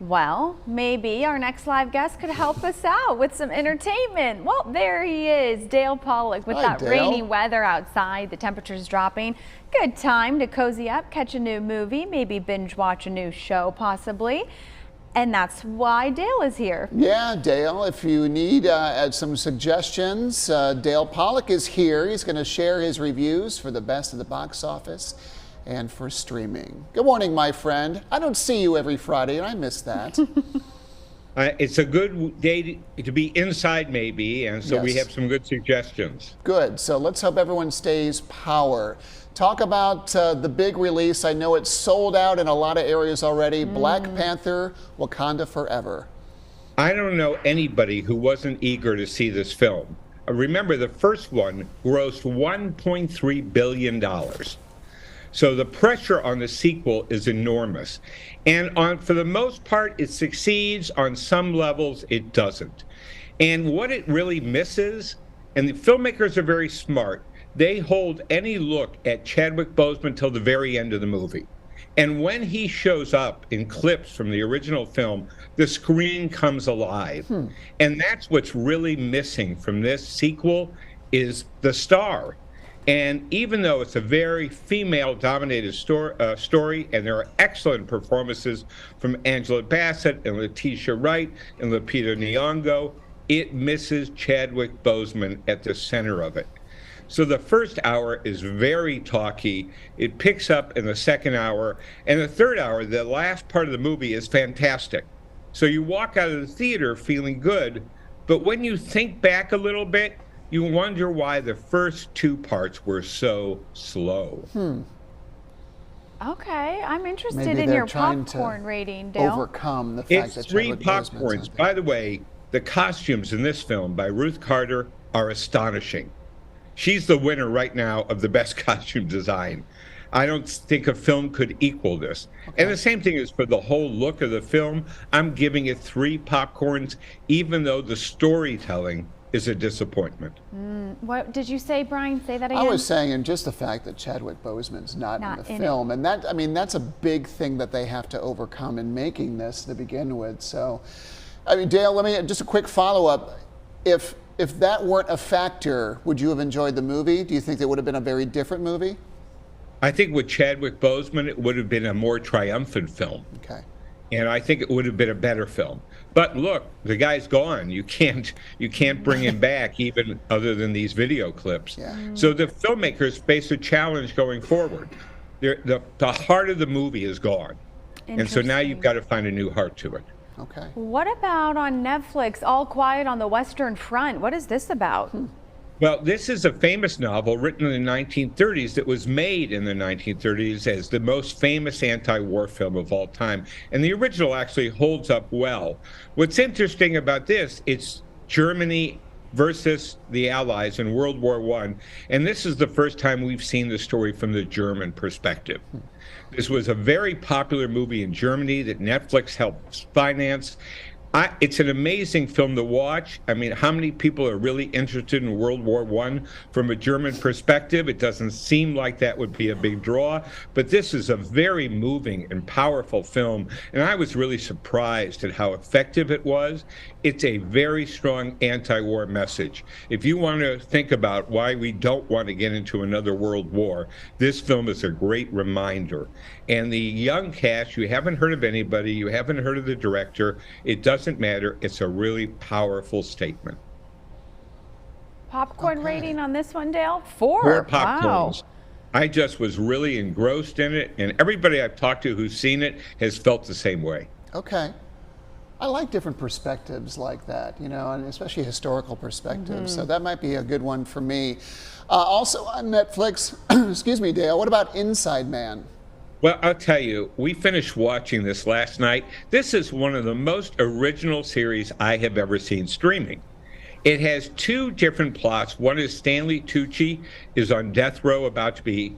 Well, maybe our next live guest could help us out with some entertainment. Well, there he is, Dale Pollock, with Hi, that Dale. rainy weather outside, the temperature's dropping. Good time to cozy up, catch a new movie, maybe binge watch a new show possibly. And that's why Dale is here. Yeah, Dale, if you need some suggestions, Dale Pollock is here. He's going to share his reviews for the best of the box office and for streaming. Good morning, my friend. I don't see you every Friday, and I miss that. It's a good day to be inside, maybe, and so we Yes. have some good suggestions. Good. So let's hope everyone stays power. Talk about the big release. I know it's sold out in a lot of areas already. Black Panther, Wakanda Forever. I don't know anybody who wasn't eager to see this film. Remember, the first one grossed $1.3 billion. So the pressure on the sequel is enormous. And for the most part, it succeeds. On some levels, it doesn't. And what it really misses, and the filmmakers are very smart, they hold any look at Chadwick Boseman till the very end of the movie. And when he shows up in clips from the original film, the screen comes alive. And that's what's really missing from this sequel is the star. And even though it's a very female-dominated story, and there are excellent performances from Angela Bassett and Letitia Wright and Lupita Nyong'o, it misses Chadwick Boseman at the center of it. So the first hour is very talky. It picks up in the second hour. And the third hour, the last part of the movie, is fantastic. So you walk out of the theater feeling good, but when you think back a little bit, you wonder why the first two parts were so slow. Okay, I'm interested Maybe in they're your trying popcorn to rating, Dale. overcome the fact It's that 3 Chadwick Boseman's popcorns. out there. By the way, the costumes in this film by Ruth Carter are astonishing. She's the winner right now of the best costume design. I don't think a film could equal this. And the same thing is for the whole look of the film. I'm giving it 3 popcorns, even though the storytelling is a disappointment. What did you say, Brian? Say that again. I was saying, and just the fact that Chadwick Boseman's not in the film, and that, I mean, that's a big thing that they have to overcome in making this to begin with. So, I mean, Dale, let me just a quick follow-up. If that weren't a factor, would you have enjoyed the movie? Do you think it would have been a very different movie? I think with Chadwick Boseman, it would have been a more triumphant film. Okay. And I think it would have been a better film. But look, the guy's gone. You can't bring him back, even other than these video clips. Yeah. So the filmmakers face a challenge going forward. The heart of the movie is gone. And so now you've got to find a new heart to it. Okay. What about on Netflix, All Quiet on the Western Front? What is this about? Well, this is a famous novel written in the 1930s that was made in the 1930s as the most famous anti-war film of all time. And the original actually holds up well. What's interesting about this, it's Germany versus the Allies in World War I. And this is the first time we've seen the story from the German perspective. This was a very popular movie in Germany that Netflix helped finance. It's an amazing film to watch. I mean, how many people are really interested in World War I from a German perspective? It doesn't seem like that would be a big draw, but this is a very moving and powerful film, and I was really surprised at how effective it was. It's a very strong anti-war message. If you want to think about why we don't want to get into another world war, this film is a great reminder. And the young cast, you haven't heard of anybody, you haven't heard of the director, it doesn't matter. It's a really powerful statement. Popcorn rating on this one, Dale? 4. 4 popcorns. Wow. I just was really engrossed in it, and everybody I've talked to who's seen it has felt the same way. Okay. I like different perspectives like that, you know, and especially historical perspectives. So that might be a good one for me. Also on Netflix, excuse me, Dale, what about Inside Man? Well, I'll tell you, we finished watching this last night. This is one of the most original series I have ever seen streaming. It has 2 different plots. One is Stanley Tucci is on death row about to be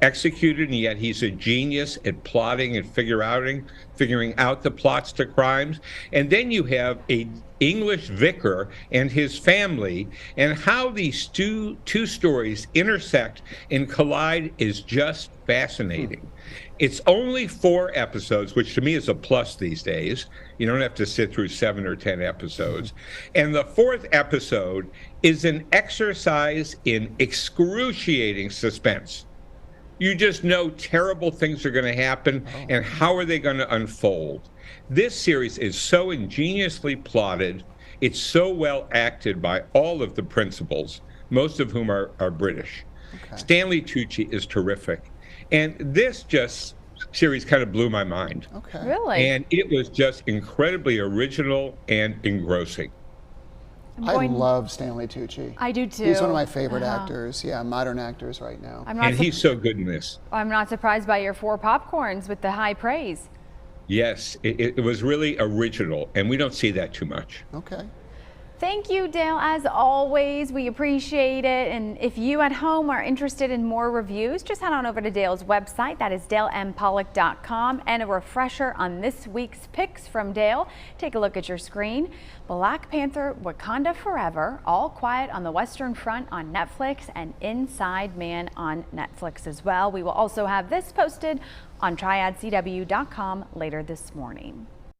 executed, and yet he's a genius at plotting and figuring out the plots to crimes. And then you have a English vicar and his family, and how these two stories intersect and collide is just fascinating. It's only 4 episodes, which to me is a plus these days. You don't have to sit through 7 or 10 episodes. And the 4th episode is an exercise in excruciating suspense. You just know terrible things are going to happen, and how are they going to unfold? This series is so ingeniously plotted. It's so well acted by all of the principals, most of whom are British. Okay. Stanley Tucci is terrific. And this series kind of blew my mind. Okay. Really? And it was just incredibly original and engrossing. I love Stanley Tucci. I do too. He's one of my favorite actors. Yeah, modern actors right now. And he's so good in this. I'm not surprised by your 4 popcorns with the high praise. Yes, it was really original, and we don't see that too much. Okay. Thank you, Dale, as always. We appreciate it. And if you at home are interested in more reviews, just head on over to Dale's website. That is dalempollack.com. And a refresher on this week's picks from Dale. Take a look at your screen. Black Panther, Wakanda Forever, All Quiet on the Western Front on Netflix, and Inside Man on Netflix as well. We will also have this posted on triadcw.com later this morning.